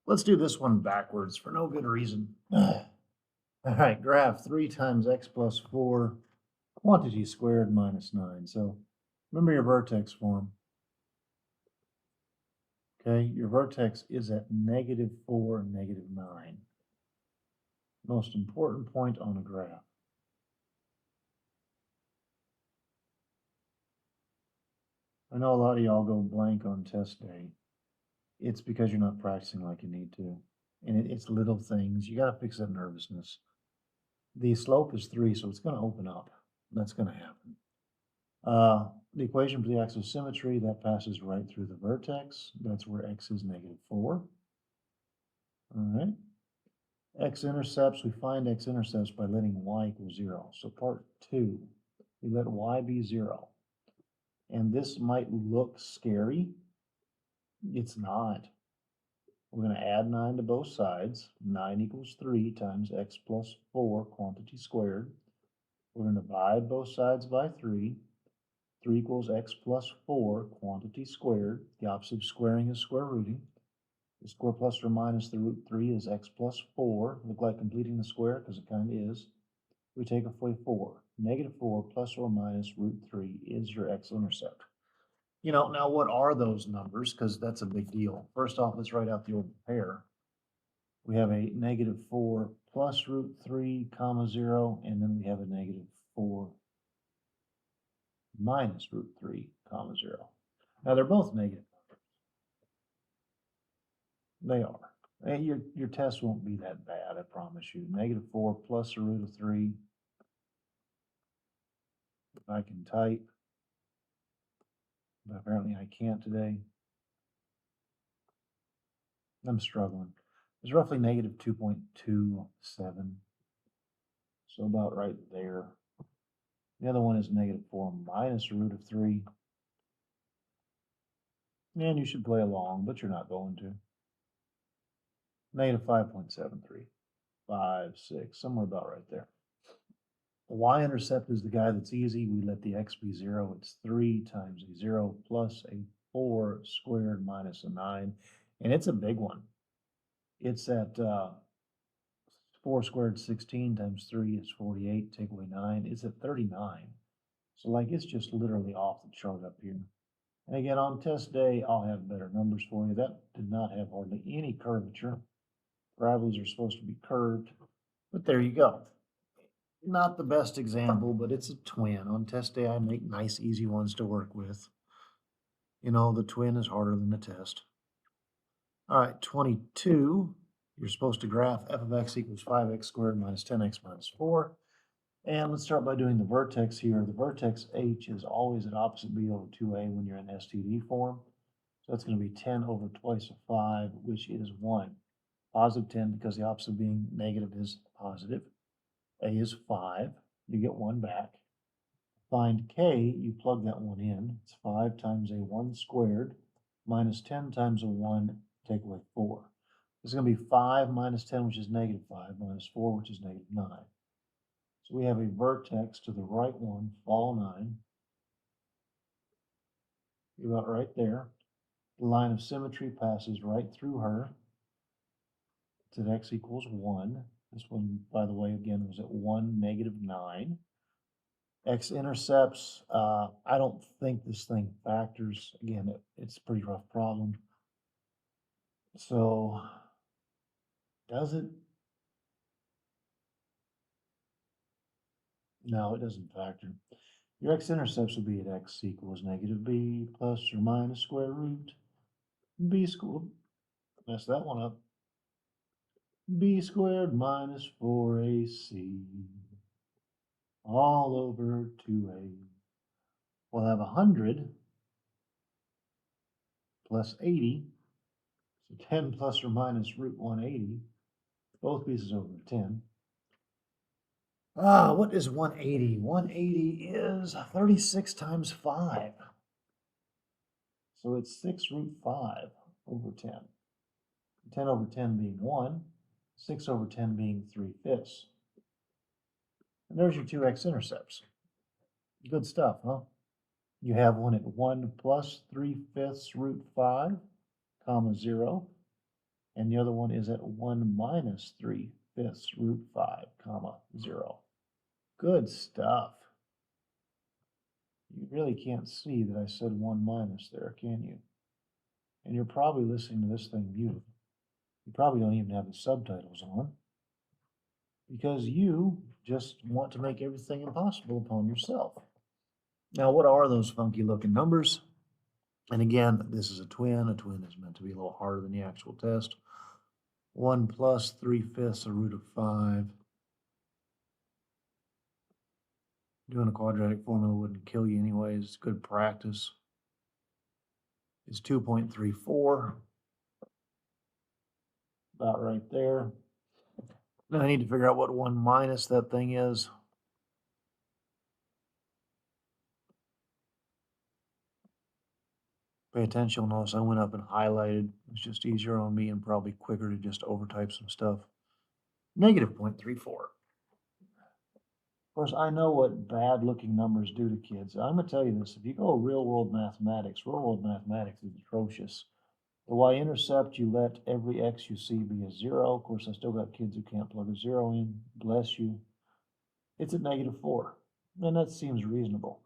Let's do this one backwards for no good reason. All right, graph 3 times x plus 4, quantity squared minus 9. So remember your vertex form. Okay, your vertex is at -4 and -9. Most important point on a graph. I know a lot of y'all go blank on test day. It's because you're not practicing like you need to. And it's little things. You got to fix that nervousness. The slope is 3, so it's going to open up. That's going to happen. The equation for the axis of symmetry, that passes right through the vertex. That's where x is -4. All right. X-intercepts, we find x-intercepts by letting y equal 0. So part 2, we let y be 0. And this might look scary. It's not. We're going to add 9 to both sides. 9 equals 3 times x plus 4 quantity squared. We're going to divide both sides by 3. 3 equals x plus 4 quantity squared. The opposite of squaring is square rooting. The square plus or minus the root 3 is x plus 4. Look like completing the square because it kind of is. We take away 4. -4 plus or minus root 3 is your x-intercept. You know, now what are those numbers? Because that's a big deal. First off, let's write out the ordered pair. We have a -4 plus root 3, comma 0, and then we have a -4 minus root 3, comma 0. Now they're both negative numbers. They are. And your test won't be that bad, I promise you. -4 plus the root of 3. I can type, but apparently I can't today. I'm struggling. It's roughly -2.27. So about right there. The other one is -4 minus the root of 3. And you should play along, but you're not going to. -5.73. 5, 6, somewhere about right there. The y-intercept is the guy that's easy. We let the x be 0. It's 3 times a 0 plus a 4 squared minus a 9. And it's a big one. It's at 4 squared 16 times 3 is 48. Take away 9. It's at 39. So like it's just literally off the chart up here. And again, on test day, I'll have better numbers for you. That did not have hardly any curvature. Parabolas are supposed to be curved. But there you go. Not the best example, but it's a twin. On test day, I make nice, easy ones to work with. You know, the twin is harder than the test. All right, 22. You're supposed to graph f of x equals 5x squared minus 10x minus 4. And let's start by doing the vertex here. The vertex h is always at opposite b over 2a when you're in STD form. So that's going to be 10 over twice of 5, which is 1. Positive 10 because the opposite being negative is positive. A is 5. You get 1 back. Find k, you plug that 1 in. It's 5 times a 1 squared minus 10 times a 1, take away 4. This is going to be 5 minus 10, which is -5, minus 4, which is -9. So we have a vertex to the right one, fall 9. You're about right there. The line of symmetry passes right through her. It's at x equals 1. This one, by the way, again, was at 1, -9. X-intercepts, I don't think this thing factors. Again, it's a pretty rough problem. So, does it? No, it doesn't factor. Your x-intercepts would be at x equals -b plus or minus square root b squared. Mess that one up. B squared minus 4ac all over 2a. We'll have 100 plus 80. So 10 plus or minus root 180. Both pieces over 10. What is 180? 180 is 36 times 5. So it's 6 root 5 over 10. 10 over 10 being 1. 6 over 10 being 3/5. And there's your two x-intercepts. Good stuff, huh? You have one at 1 plus 3/5 root 5, comma 0. and the other one is at 1 minus 3/5 root 5, comma, 0. Good stuff. You really can't see that I said 1 minus there, can you? And you're probably listening to this thing muted. You probably don't even have the subtitles on because you just want to make everything impossible upon yourself. Now, what are those funky looking numbers? And again, this is a twin. A twin is meant to be a little harder than the actual test. 1 plus 3/5 root of 5. Doing a quadratic formula wouldn't kill you anyways. It's good practice. It's 2.34. About right there. Now I need to figure out what 1 minus that thing is. Pay attention, you'll notice I went up and highlighted. It's just easier on me and probably quicker to just overtype some stuff. Negative 0.34. Of course, I know what bad looking numbers do to kids. I'm going to tell you this. If you go real world mathematics is atrocious. The y-intercept, you let every x you see be a 0. Of course, I still got kids who can't plug a 0 in. Bless you. It's at negative 4. And that seems reasonable.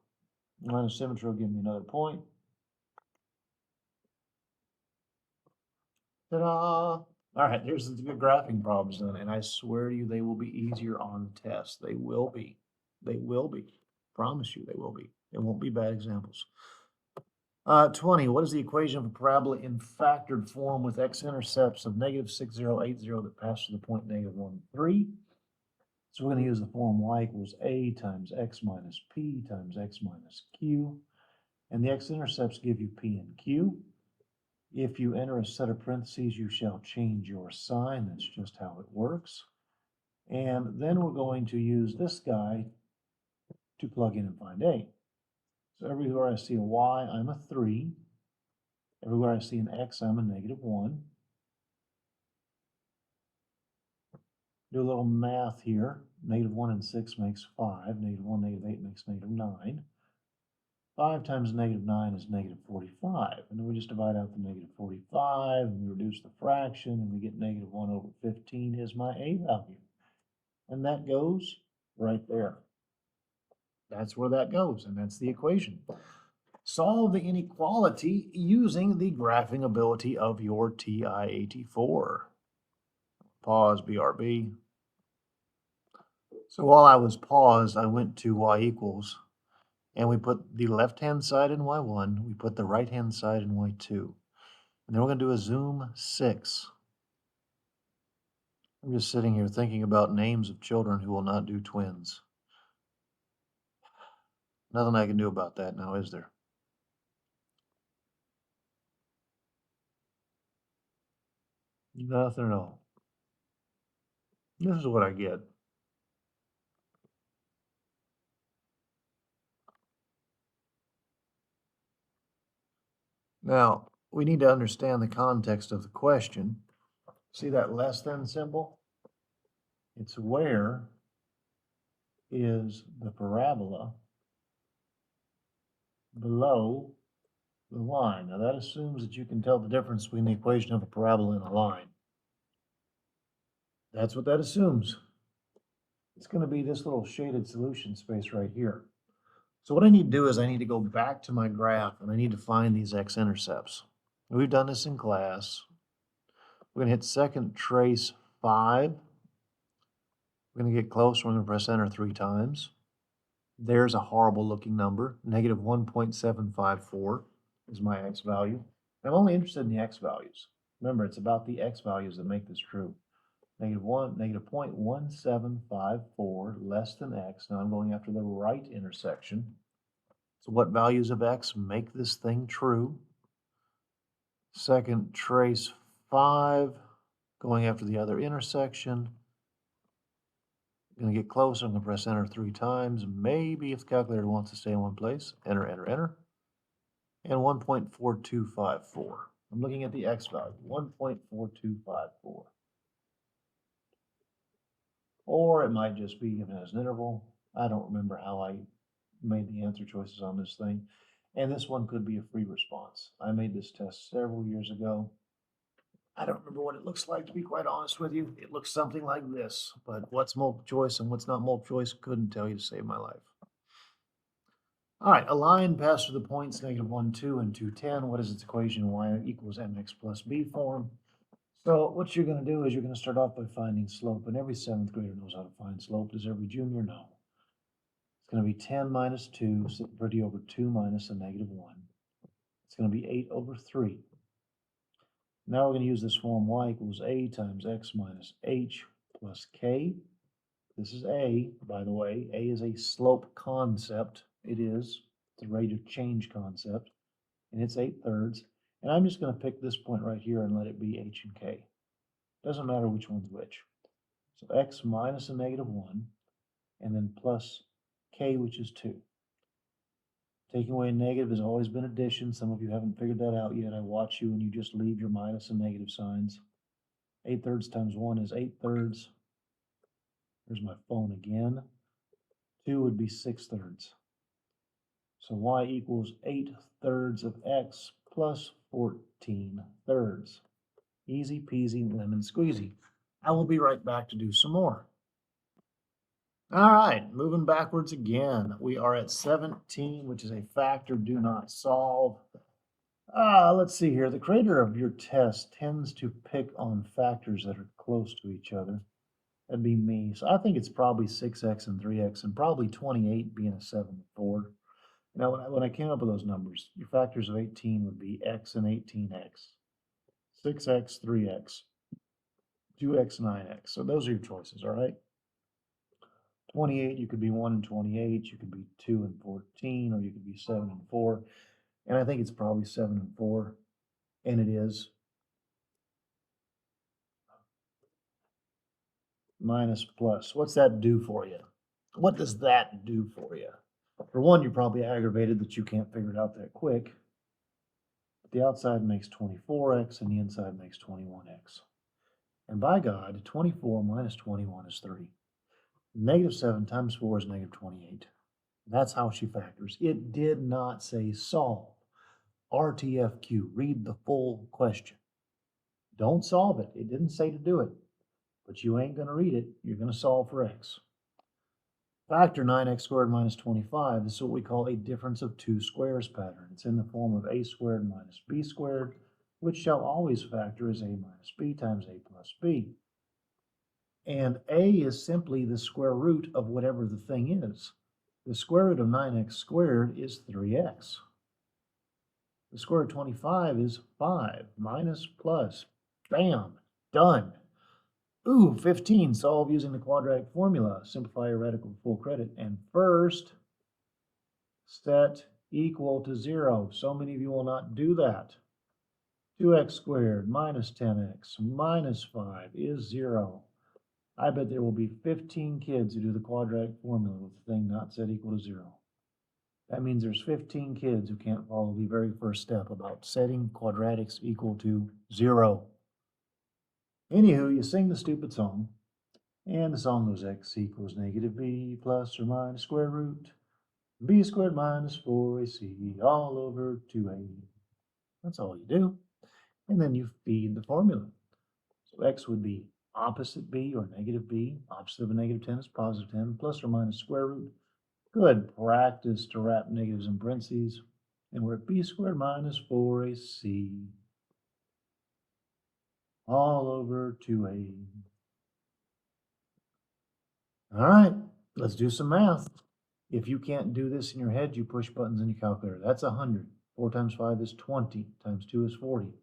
Minus symmetry will give me another point. Ta-da! All right, here's the good graphing problems done, and I swear to you, they will be easier on the test. They will be. They will be. Promise you, they will be. It won't be bad examples. 20. What is the equation of a parabola in factored form with x-intercepts of negative 6080 that pass to the point negative 1, 3? So we're going to use the form y equals a times x minus p times x minus q, and the x-intercepts give you p and q. If you enter a set of parentheses, you shall change your sign. That's just how it works. And then we're going to use this guy to plug in and find a. So everywhere I see a y, I'm a 3. Everywhere I see an x, I'm a negative 1. Do a little math here. Negative 1 and 6 makes 5. Negative 1, negative 8 makes negative 9. 5 times negative 9 is negative 45. And then we just divide out the negative 45, and we reduce the fraction, and we get negative 1 over 15 is my a value. And that goes right there. That's where that goes, and that's the equation. Solve the inequality using the graphing ability of your TI-84. Pause, BRB. So while I was paused, I went to y equals, and we put the left-hand side in y1, we put the right-hand side in y2. And then we're going to do a zoom 6. I'm just sitting here thinking about names of children who will not do twins. Nothing I can do about that now, is there? Nothing at all. This is what I get. Now, we need to understand the context of the question. See that less than symbol? It's where is the parabola below the line. Now that assumes that you can tell the difference between the equation of a parabola and a line. That's what that assumes. It's going to be this little shaded solution space right here. So what I need to do is I need to go back to my graph and I need to find these x-intercepts. We've done this in class. We're going to hit second trace 5. We're going to get close. We're going to press enter 3 times. There's a horrible looking number. Negative 1.754 is my x value. I'm only interested in the x values. Remember, it's about the x values that make this true. Negative 0.1754 less than x. Now I'm going after the right intersection. So what values of x make this thing true? Second trace 5, going after the other intersection. Going to get closer. I'm going to press enter 3 times. Maybe if the calculator wants to stay in one place. Enter, enter, enter. And 1.4254. I'm looking at the x value, 1.4254. Or it might just be given as an interval. I don't remember how I made the answer choices on this thing. And this one could be a free response. I made this test several years ago. I don't remember what it looks like, to be quite honest with you. It looks something like this, but what's multiple choice and what's not multiple choice, couldn't tell you to save my life. All right, a line passed through the points -1, 2, and 2, 10. What is its equation in y equals mx plus b form? So what you're going to do is you're going to start off by finding slope, and every seventh grader knows how to find slope. Does every junior know? It's going to be 10 minus 2, so pretty over 2 minus a -1. It's going to be 8 over 3. Now we're going to use this form y equals a times x minus h plus k. This is a, by the way. A is a slope concept. It is. It's a rate of change concept. And it's 8/3. And I'm just going to pick this point right here and let it be h and k. Doesn't matter which one's which. So x minus a -1, and then plus k, which is 2. Taking away a negative has always been addition. Some of you haven't figured that out yet. I watch you and you just leave your minus and negative signs. 8/3 times 1 is 8/3. Here's my phone again. 2 would be 6/3. So y equals 8/3 of x plus 14/3. Easy peasy lemon squeezy. I will be right back to do some more. All right, moving backwards again. We are at 17, which is a factor do not solve. Let's see here. The creator of your test tends to pick on factors that are close to each other. That'd be me. So I think it's probably 6x and 3x, and probably 28 being a 7 and 4. Now, when I came up with those numbers, your factors of 18 would be x and 18x, 6x, 3x, 2x, 9x. So those are your choices, all right? 28, you could be 1 and 28, you could be 2 and 14, or you could be 7 and 4. And I think it's probably 7 and 4, and it is. Minus plus. What's that do for you? What does that do for you? For one, you're probably aggravated that you can't figure it out that quick. But the outside makes 24x and the inside makes 21x. And by God, 24 minus 21 is 3. -7 times 4 is -28. That's how she factors. It did not say solve. RTFQ, read the full question. Don't solve it. It didn't say to do it. But you ain't going to read it. You're going to solve for x. Factor 9x squared minus 25 is what we call a difference of two squares pattern. It's in the form of a squared minus b squared, which shall always factor as a minus b times a plus b. And a is simply the square root of whatever the thing is. The square root of 9x squared is 3x. The square root of 25 is 5 minus plus. Bam, done. Ooh, 15, solve using the quadratic formula. Simplify your radical to full credit. And first, set equal to 0. So many of you will not do that. 2x squared minus 10x minus 5 is 0. I bet there will be 15 kids who do the quadratic formula with the thing not set equal to 0. That means there's 15 kids who can't follow the very first step about setting quadratics equal to 0. Anywho, you sing the stupid song, and the song goes x equals -b plus or minus square root b squared minus 4ac all over 2a. That's all you do. And then you feed the formula. So x would be opposite b or -b. Opposite of a -10 is +10, plus or minus square root. Good practice to wrap negatives in parentheses. And we're at b squared minus 4ac all over 2a. All right, let's do some math. If you can't do this in your head, you push buttons in your calculator. That's 100. 4 times 5 is 20, times 2 is 40.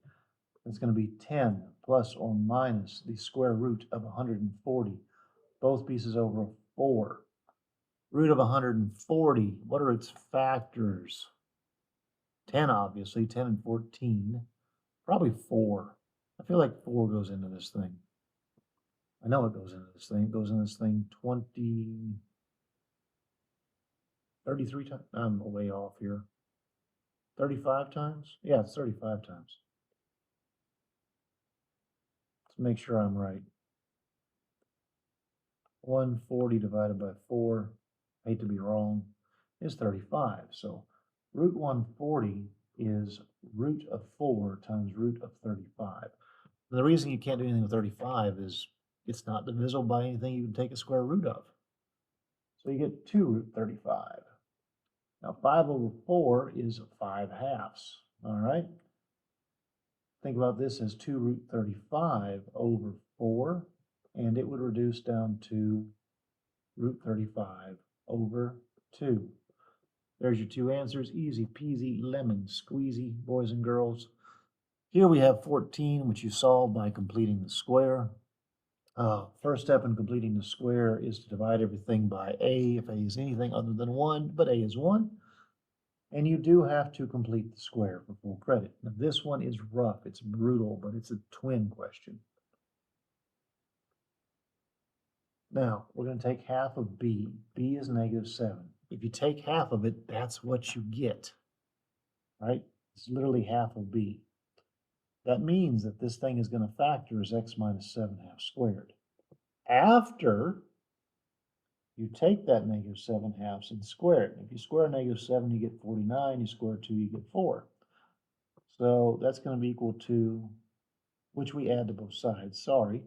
That's going to be 10 plus or minus the square root of 140. Both pieces over 4. Root of 140, what are its factors? 10, obviously, 10 and 14. Probably 4. I feel like 4 goes into this thing. I know it goes into this thing. It goes into this thing 33 times. I'm way off here. 35 times? Yeah, it's 35 times. Let's make sure I'm right. 140 divided by 4, hate to be wrong, is 35. So root 140 is root of 4 times root of 35. And the reason you can't do anything with 35 is it's not divisible by anything you can take a square root of. So you get 2 root 35. Now 5 over 4 is 5 halves, all right? Think about this as 2 root 35 over 4, and it would reduce down to root 35 over 2. There's your two answers, easy peasy lemon squeezy, boys and girls. Here we have 14, which you solve by completing the square. First step in completing the square is to divide everything by a, if a is anything other than 1, but a is 1. And you do have to complete the square for full credit. Now, this one is rough, it's brutal, but it's a twin question. Now, we're going to take half of b. b is -7. If you take half of it, that's what you get, right? It's literally half of b. That means that this thing is going to factor as x minus 7 halves squared. After you take that -7 halves and square it. If you square -7, you get 49. You square 2, you get 4. So that's going to be equal to, which we add to both sides, sorry.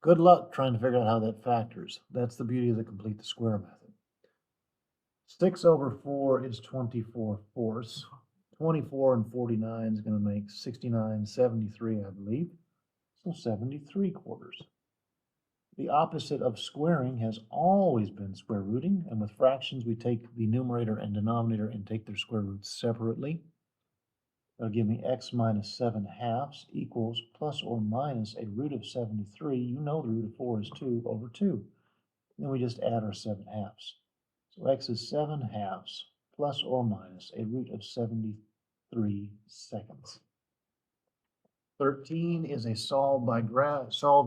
Good luck trying to figure out how that factors. That's the beauty of the complete the square method. 6 over 4 is 24 fourths. 24 and 49 is going to make 69, 73, I believe. So 73 quarters. The opposite of squaring has always been square rooting, and with fractions we take the numerator and denominator and take their square roots separately. That'll give me x minus 7 halves equals plus or minus a root of 73. You know the root of 4 is 2 over 2. Then we just add our 7 halves. So x is 7 halves plus or minus a root of 73 seconds. 13 is a solve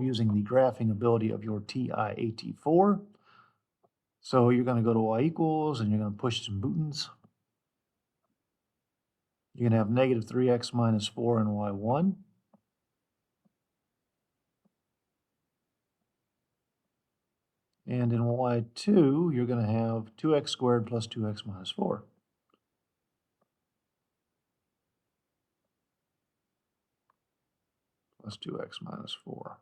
using the graphing ability of your TI-AT4. So you're going to go to y equals and you're going to push some buttons. You're going to have negative 3x minus 4 in y1. And in y2, you're going to have 2x squared plus 2x minus 4. Plus 2x minus 4.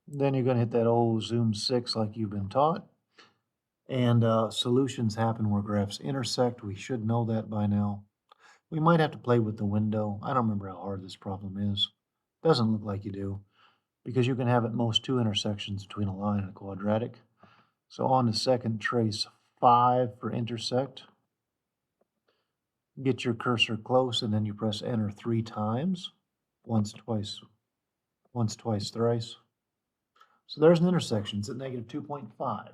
Then you're going to hit that old zoom 6 like you've been taught. And solutions happen where graphs intersect. We should know that by now. We might have to play with the window. I don't remember how hard this problem is. Doesn't look like you do, because you can have at most 2 intersections between a line and a quadratic. So on to second, trace 5 for intersect. Get your cursor close, and then you press enter 3 times. Once, twice, thrice. So there's an intersection. It's at negative 2.5.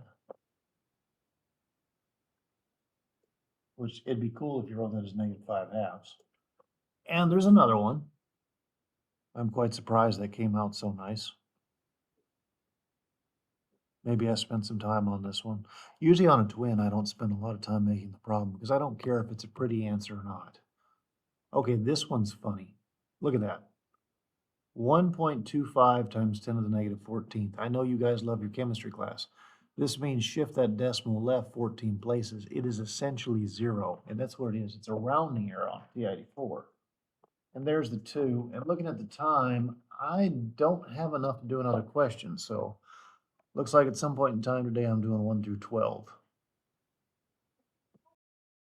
Which it'd be cool if you wrote that as negative 5 halves. And there's another one. I'm quite surprised that came out so nice. Maybe I spent some time on this one. Usually on a twin, I don't spend a lot of time making the problem because I don't care if it's a pretty answer or not. Okay, this one's funny. Look at that. 1.25 times 10 to the negative 14th. I know you guys love your chemistry class. This means shift that decimal left 14 places. It is essentially 0, and that's what it is. It's a rounding error on T84. And there's the 2. And looking at the time, I don't have enough to do another question, so looks like at some point in time today I'm doing 1 through 12.